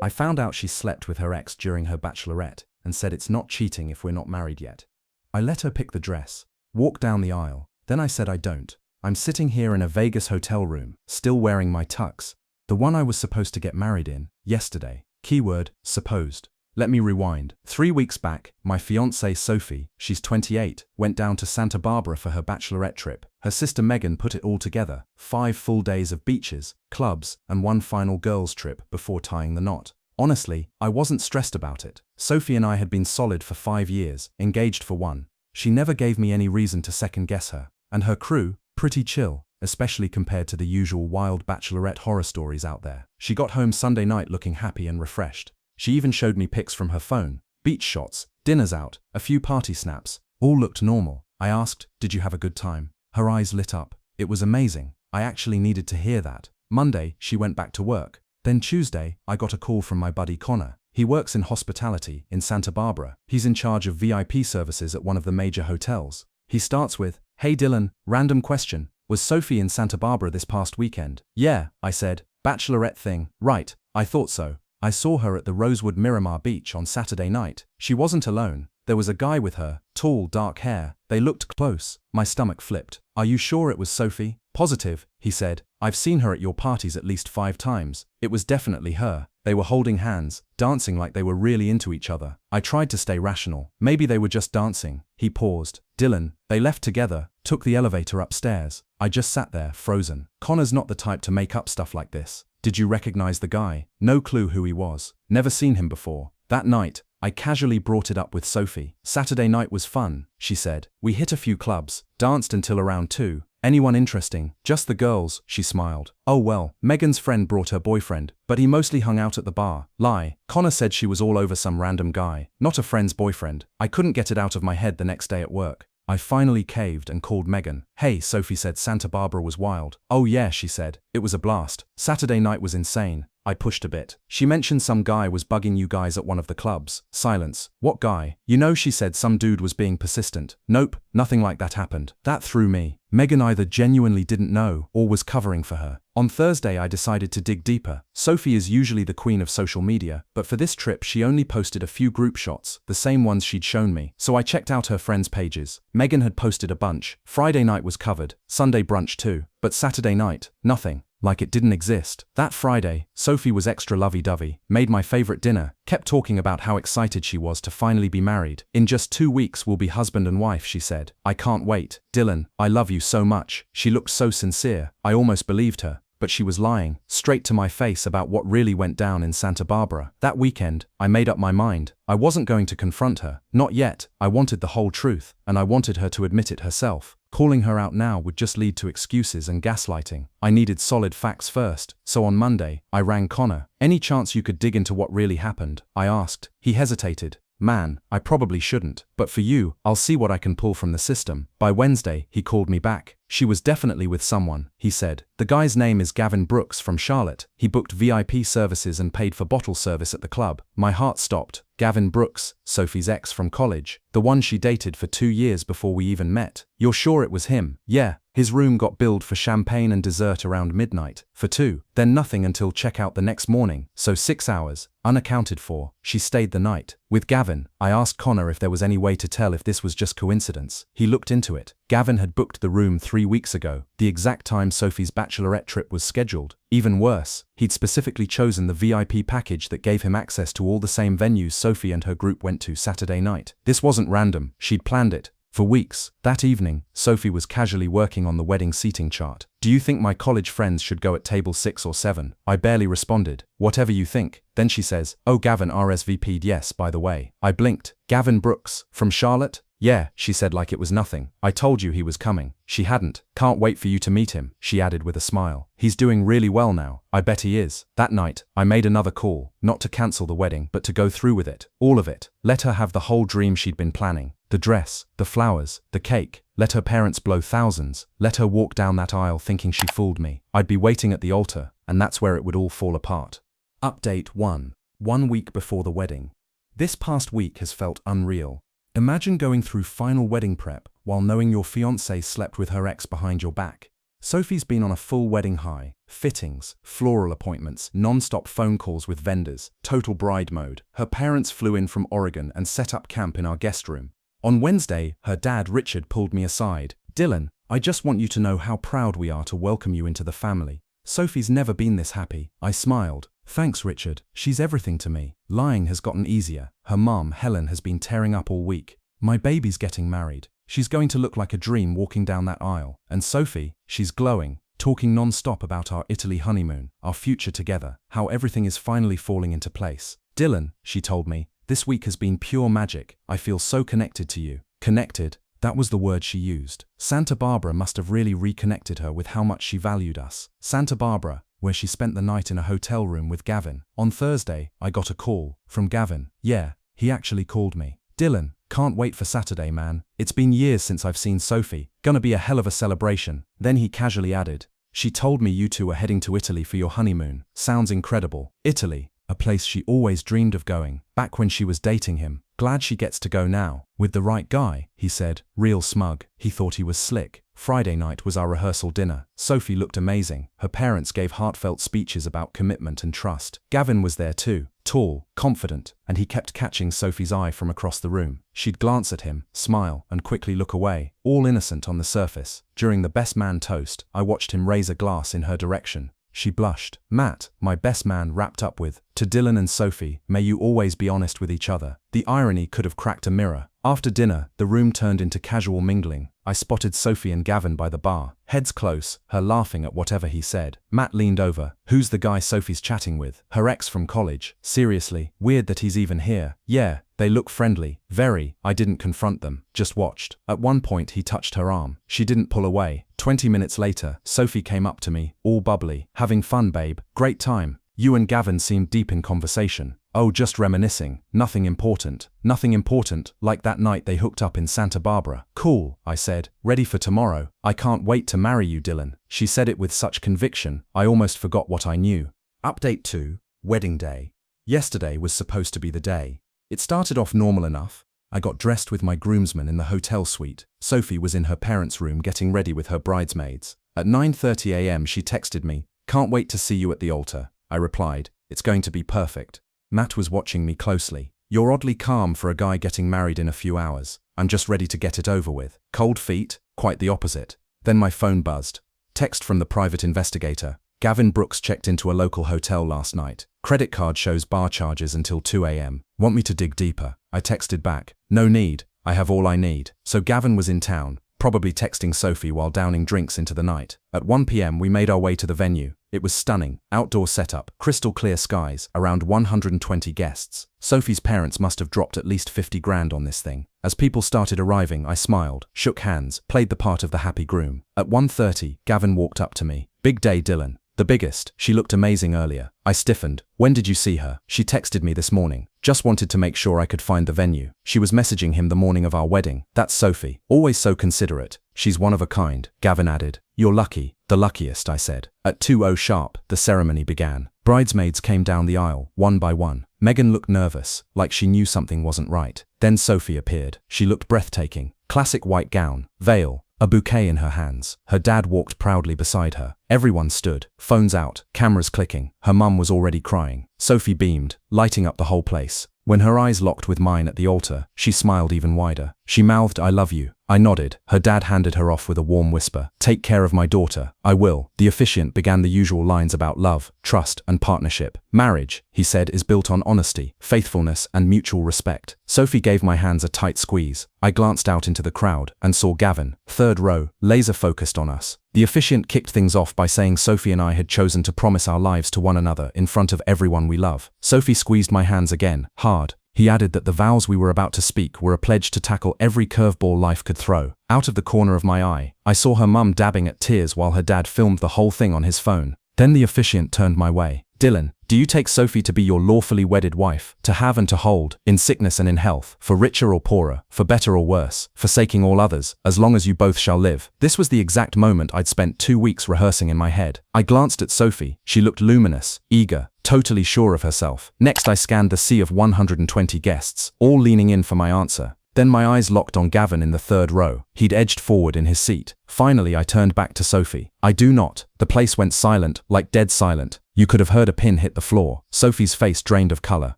I found out she slept with her ex during her bachelorette and said it's not cheating if we're not married yet. I let her pick the dress, walk down the aisle, then I said I don't. I'm sitting here in a Vegas hotel room, still wearing my tux, the one I was supposed to get married in, yesterday. Keyword, supposed. Let me rewind. 3 weeks back, my fiancée Sophie, she's 28, went down to Santa Barbara for her bachelorette trip. Her sister Megan put it all together, 5 full days of beaches, clubs, and one final girls' trip before tying the knot. Honestly, I wasn't stressed about it. Sophie and I had been solid for 5 years, engaged for 1. She never gave me any reason to second-guess her. And her crew, pretty chill, especially compared to the usual wild bachelorette horror stories out there. She got home Sunday night looking happy and refreshed. She even showed me pics from her phone, beach shots, dinners out, a few party snaps. All looked normal. I asked, "Did you have a good time?" Her eyes lit up. It was amazing. I actually needed to hear that. Monday, she went back to work. Then Tuesday, I got a call from my buddy Connor. He works in hospitality in Santa Barbara. He's in charge of VIP services at one of the major hotels. He starts with, "Hey Dylan, random question. Was Sophie in Santa Barbara this past weekend?" "Yeah," I said. "Bachelorette thing." "Right, I thought so. I saw her at the Rosewood Miramar Beach on Saturday night. She wasn't alone. There was a guy with her, tall, dark hair. They looked close." My stomach flipped. "Are you sure it was Sophie?" "Positive," he said. "I've seen her at your parties at least 5 times. It was definitely her. They were holding hands, dancing like they were really into each other." I tried to stay rational. Maybe they were just dancing. He paused. "Dylan, they left together, took the elevator upstairs." I just sat there, frozen. Connor's not the type to make up stuff like this. "Did you recognize the guy?" "No clue who he was. Never seen him before." That night, I casually brought it up with Sophie. "Saturday night was fun," she said. "We hit a few clubs, danced until around 2. Anyone interesting?" "Just the girls," she smiled. "Oh well, Megan's friend brought her boyfriend, but he mostly hung out at the bar." Lie. Connor said she was all over some random guy, not a friend's boyfriend. I couldn't get it out of my head the next day at work. I finally caved and called Megan. "Hey," Sophie said, "Santa Barbara was wild." "Oh yeah," she said. "It was a blast. Saturday night was insane." I pushed a bit. "She mentioned some guy was bugging you guys at one of the clubs." Silence. "What guy?" "You know," she said, "some dude was being persistent." "Nope, nothing like that happened." That threw me. Megan either genuinely didn't know or was covering for her. On Thursday I decided to dig deeper. Sophie is usually the queen of social media, but for this trip she only posted a few group shots, the same ones she'd shown me. So I checked out her friends' pages. Megan had posted a bunch. Friday night was covered, Sunday brunch too. But Saturday night, nothing. Like it didn't exist. That Friday, Sophie was extra lovey-dovey, made my favorite dinner, kept talking about how excited she was to finally be married. "In just 2 weeks we'll be husband and wife," she said. "I can't wait. Dylan, I love you so much." She looked so sincere, I almost believed her. But she was lying, straight to my face about what really went down in Santa Barbara. That weekend, I made up my mind. I wasn't going to confront her. Not yet. I wanted the whole truth, and I wanted her to admit it herself. Calling her out now would just lead to excuses and gaslighting. I needed solid facts first, so on Monday, I rang Connor. "Any chance you could dig into what really happened?" I asked. He hesitated. "Man, I probably shouldn't, but for you, I'll see what I can pull from the system." By Wednesday, he called me back. "She was definitely with someone," he said. "The guy's name is Gavin Brooks from Charlotte. He booked VIP services and paid for bottle service at the club." My heart stopped. Gavin Brooks, Sophie's ex from college, the one she dated for 2 years before we even met. "You're sure it was him?" "Yeah." His room got billed for champagne and dessert around midnight, for 2, then nothing until checkout the next morning, so 6 hours, unaccounted for. She stayed the night. With Gavin, I asked Connor if there was any way to tell if this was just coincidence. He looked into it. Gavin had booked the room 3 weeks ago, the exact time Sophie's bachelorette trip was scheduled. Even worse, he'd specifically chosen the VIP package that gave him access to all the same venues Sophie and her group went to Saturday night. This wasn't random, she'd planned it. For weeks. That evening, Sophie was casually working on the wedding seating chart. "Do you think my college friends should go at table 6 or 7? I barely responded. "Whatever you think." Then she says, "Oh, Gavin RSVP'd yes, by the way." I blinked. "Gavin Brooks, from Charlotte?" "Yeah," she said like it was nothing. "I told you he was coming." She hadn't. "Can't wait for you to meet him," she added with a smile. "He's doing really well now." "I bet he is." That night, I made another call, not to cancel the wedding, but to go through with it. All of it. Let her have the whole dream she'd been planning. The dress, the flowers, the cake. Let her parents blow thousands. Let her walk down that aisle thinking she fooled me. I'd be waiting at the altar, and that's where it would all fall apart. Update 1. 1 week before the wedding. This past week has felt unreal. Imagine going through final wedding prep while knowing your fiancée slept with her ex behind your back. Sophie's been on a full wedding high. Fittings, floral appointments, non-stop phone calls with vendors, total bride mode. Her parents flew in from Oregon and set up camp in our guest room. On Wednesday, her dad, Richard, pulled me aside. "Dylan, I just want you to know how proud we are to welcome you into the family. Sophie's never been this happy." I smiled. "Thanks, Richard. She's everything to me." Lying has gotten easier. Her mom, Helen, has been tearing up all week. My baby's getting married. She's going to look like a dream walking down that aisle. And Sophie, she's glowing, talking non-stop about our Italy honeymoon, our future together, how everything is finally falling into place. "Dylan," she told me, "this week has been pure magic. I feel so connected to you." Connected? That was the word she used. Santa Barbara must have really reconnected her with how much she valued us. Santa Barbara, where she spent the night in a hotel room with Gavin. On Thursday, I got a call from Gavin. Yeah, he actually called me. "Dylan, can't wait for Saturday, man. It's been years since I've seen Sophie. Gonna be a hell of a celebration." Then he casually added, "She told me you two are heading to Italy for your honeymoon. Sounds incredible." Italy, a place she always dreamed of going, back when she was dating him. "Glad she gets to go now. With the right guy," he said, real smug. He thought he was slick. Friday night was our rehearsal dinner. Sophie looked amazing. Her parents gave heartfelt speeches about commitment and trust. Gavin was there too, tall, confident, and he kept catching Sophie's eye from across the room. She'd glance at him, smile, and quickly look away, all innocent on the surface. During the best man toast, I watched him raise a glass in her direction. She blushed. "Matt," my best man wrapped up with, "To Dylan and Sophie, may you always be honest with each other." The irony could have cracked a mirror. After dinner, the room turned into casual mingling. I spotted Sophie and Gavin by the bar, heads close, her laughing at whatever he said. Matt leaned over. "Who's the guy Sophie's chatting with?" "Her ex from college." "Seriously? Weird that he's even here." "Yeah, they look friendly." "Very." I didn't confront them, just watched. At one point he touched her arm. She didn't pull away. 20 minutes later, Sophie came up to me, all bubbly. "Having fun, babe? Great time." "You and Gavin seemed deep in conversation." "Oh, just reminiscing. Nothing important." "Nothing important, like that night they hooked up in Santa Barbara." "Cool," I said. "Ready for tomorrow?" "I can't wait to marry you, Dylan." She said it with such conviction, I almost forgot what I knew. Update 2, Wedding Day. Yesterday was supposed to be the day. It started off normal enough. I got dressed with my groomsmen in the hotel suite. Sophie was in her parents' room getting ready with her bridesmaids. At 9:30 a.m. she texted me, "Can't wait to see you at the altar." I replied, "It's going to be perfect." Matt was watching me closely. "You're oddly calm for a guy getting married in a few hours." "I'm just ready to get it over with." "Cold feet?" "Quite the opposite." Then my phone buzzed. Text from the private investigator. "Gavin Brooks checked into a local hotel last night. Credit card shows bar charges until 2 a.m. Want me to dig deeper?" I texted back, "No need. I have all I need." So Gavin was in town, probably texting Sophie while downing drinks into the night. At 1 p.m. we made our way to the venue. It was stunning. Outdoor setup, crystal clear skies, around 120 guests. Sophie's parents must have dropped at least 50 grand on this thing. As people started arriving, I smiled, shook hands, played the part of the happy groom. At 1:30, Gavin walked up to me. "Big day, Dylan." "The biggest. She looked amazing earlier." I stiffened. "When did you see her?" "She texted me this morning. Just wanted to make sure I could find the venue." "She was messaging him the morning of our wedding." "That's Sophie. Always so considerate." "She's one of a kind," Gavin added. "You're lucky." "The luckiest," I said. At 2:00 sharp, the ceremony began. Bridesmaids came down the aisle, one by one. Megan looked nervous, like she knew something wasn't right. Then Sophie appeared. She looked breathtaking. Classic white gown, veil, a bouquet in her hands. Her dad walked proudly beside her. Everyone stood, phones out, cameras clicking. Her mum was already crying. Sophie beamed, lighting up the whole place. When her eyes locked with mine at the altar, she smiled even wider. She mouthed, "I love you." I nodded. Her dad handed her off with a warm whisper. "Take care of my daughter." "I will." The officiant began the usual lines about love, trust, and partnership. "Marriage," he said, "is built on honesty, faithfulness, and mutual respect." Sophie gave my hands a tight squeeze. I glanced out into the crowd and saw Gavin, third row, laser-focused on us. The officiant kicked things off by saying Sophie and I had chosen to promise our lives to one another in front of everyone we love. Sophie squeezed my hands again, hard. He added that the vows we were about to speak were a pledge to tackle every curveball life could throw. Out of the corner of my eye, I saw her mum dabbing at tears while her dad filmed the whole thing on his phone. Then the officiant turned my way. "Dylan, do you take Sophie to be your lawfully wedded wife, to have and to hold, in sickness and in health, for richer or poorer, for better or worse, forsaking all others, as long as you both shall live?" This was the exact moment I'd spent 2 weeks rehearsing in my head. I glanced at Sophie. She looked luminous, eager, totally sure of herself. Next I scanned the sea of 120 guests, all leaning in for my answer. Then my eyes locked on Gavin in the third row. He'd edged forward in his seat. Finally, I turned back to Sophie. I do not. The place went silent, like dead silent. You could have heard a pin hit the floor. Sophie's face drained of color.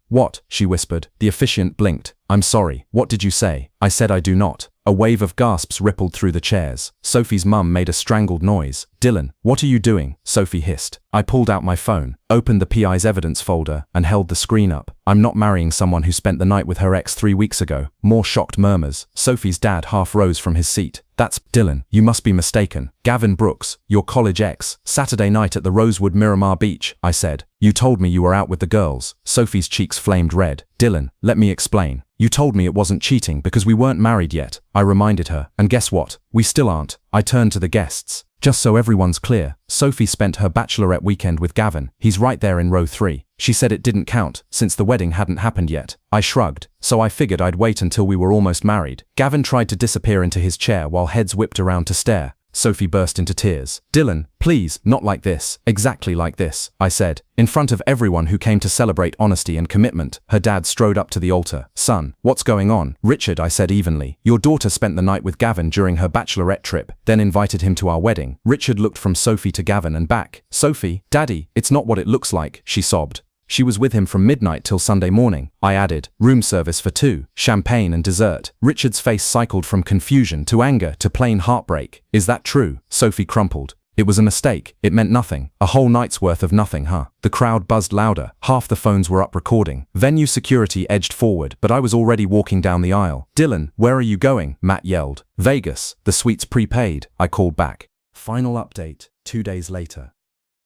What? She whispered. The officiant blinked. I'm sorry. What did you say? I said I do not. A wave of gasps rippled through the chairs. Sophie's mum made a strangled noise. Dylan, what are you doing? Sophie hissed. I pulled out my phone, opened the PI's evidence folder, and held the screen up. I'm not marrying someone who spent the night with her ex 3 weeks ago. More shocked murmurs. Sophie's dad half rose from his seat. That's Dylan. You must be mistaken. Gavin Brooks, your college ex. Saturday night at the Rosewood Miramar Beach, I said. You told me you were out with the girls. Sophie's cheeks flamed red. Dylan, let me explain. You told me it wasn't cheating because we weren't married yet. I reminded her. And guess what? We still aren't. I turned to the guests. Just so everyone's clear, Sophie spent her bachelorette weekend with Gavin. He's right there in row 3. She said it didn't count, since the wedding hadn't happened yet. I shrugged, so I figured I'd wait until we were almost married. Gavin tried to disappear into his chair while heads whipped around to stare. Sophie burst into tears. Dylan, please, not like this. Exactly like this, I said. In front of everyone who came to celebrate honesty and commitment, her dad strode up to the altar. Son, what's going on? Richard, I said evenly. Your daughter spent the night with Gavin during her bachelorette trip, then invited him to our wedding. Richard looked from Sophie to Gavin and back. Sophie, Daddy, it's not what it looks like, she sobbed. She was with him from midnight till Sunday morning. I added, room service for 2, champagne and dessert. Richard's face cycled from confusion to anger to plain heartbreak. Is that true? Sophie crumpled. It was a mistake. It meant nothing. A whole night's worth of nothing, huh? The crowd buzzed louder. Half the phones were up recording. Venue security edged forward, but I was already walking down the aisle. Dylan, where are you going? Matt yelled. Vegas. The suite's prepaid. I called back. Final update, 2 days later.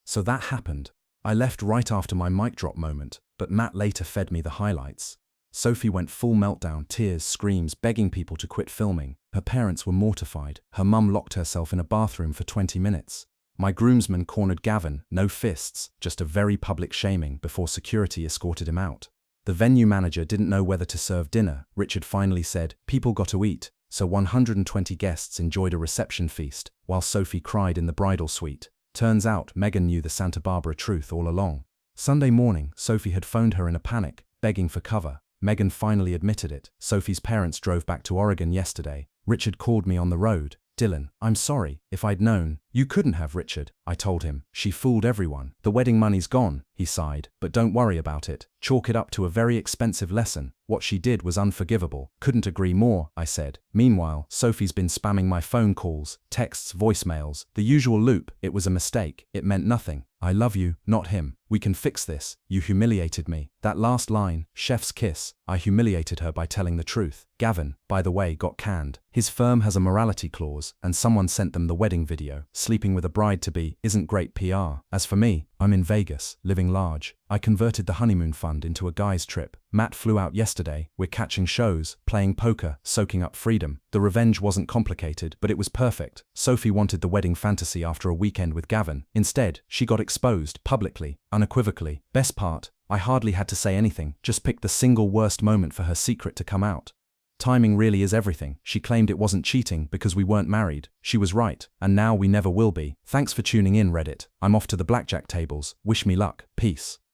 So that happened. I left right after my mic drop moment, but Matt later fed me the highlights. Sophie went full meltdown, tears, screams, begging people to quit filming. Her parents were mortified. Her mum locked herself in a bathroom for 20 minutes. My groomsmen cornered Gavin, no fists, just a very public shaming before security escorted him out. The venue manager didn't know whether to serve dinner. Richard finally said, people got to eat, so 120 guests enjoyed a reception feast, while Sophie cried in the bridal suite. Turns out Megan knew the Santa Barbara truth all along. Sunday morning, Sophie had phoned her in a panic, begging for cover. Megan finally admitted it. Sophie's parents drove back to Oregon yesterday. Richard called me on the road. Dylan, I'm sorry. If I'd known. You couldn't have, Richard, I told him. She fooled everyone. The wedding money's gone, he sighed. But don't worry about it. Chalk it up to a very expensive lesson. What she did was unforgivable. Couldn't agree more, I said. Meanwhile, Sophie's been spamming my phone calls, texts, voicemails, the usual loop. It was a mistake. It meant nothing. I love you, not him. We can fix this. You humiliated me. That last line, chef's kiss, I humiliated her by telling the truth. Gavin, by the way, got canned. His firm has a morality clause, and someone sent them the wedding video. Sleeping with a bride-to-be isn't great PR. As for me, I'm in Vegas, living large. I converted the honeymoon fund into a guy's trip. Matt flew out yesterday. We're catching shows, playing poker, soaking up freedom. The revenge wasn't complicated, but it was perfect. Sophie wanted the wedding fantasy after a weekend with Gavin. Instead, she got exposed, publicly, unequivocally. Best part, I hardly had to say anything, just picked the single worst moment for her secret to come out. Timing really is everything. She claimed it wasn't cheating because we weren't married. She was right, and now we never will be. Thanks for tuning in, Reddit. I'm off to the blackjack tables. Wish me luck. Peace.